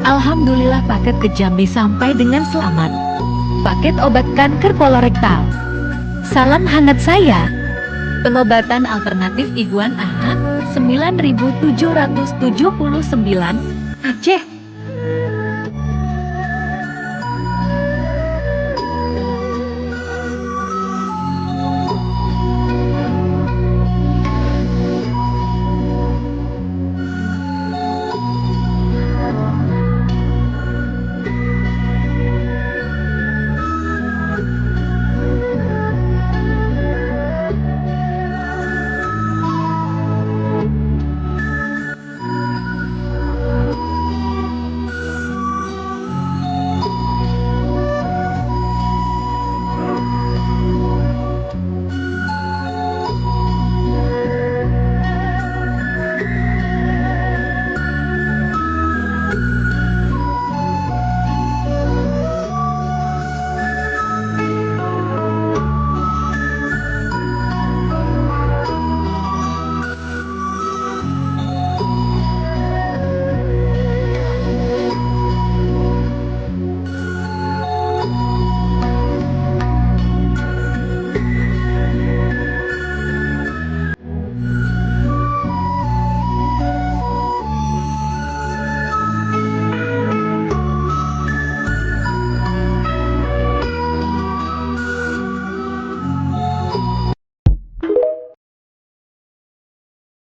Alhamdulillah paket ke Jambi sampai dengan selamat. Paket obat kanker kolorektal. Salam hangat saya. Pengobatan alternatif Iguan A 9.779 Aceh.